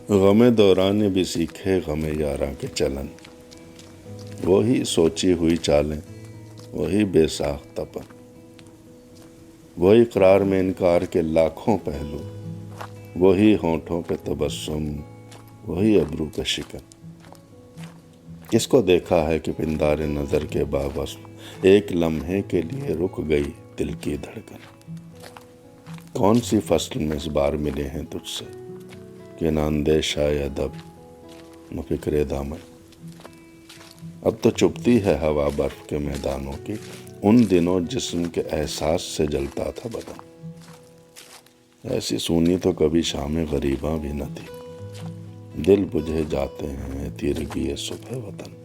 गमे दौरान भी सीखे गमे यारा के चलन, वही सोची हुई चालें, वही बेसाख्तापन, वही इकरार में इनकार के लाखों पहलू, वही होंठों पे तबस्सुम, वही अबरू पे शिकन। किसको देखा है कि पिंदारे नज़र के बावस्फ एक लम्हे के लिए रुक गई दिल की धड़कन। कौन सी फसल में इस बार मिले हैं तुझसे कि न अंदेशा अदब न फिक्रे दामन। अब तो चुभती है हवा बर्फ के मैदानों की, उन दिनों जिस्म के एहसास से जलता था बदन। ऐसी सूनी तो कभी शाम गरीबा भी न थी, दिल बुझे जाते हैं तीरगी सुबह वतन।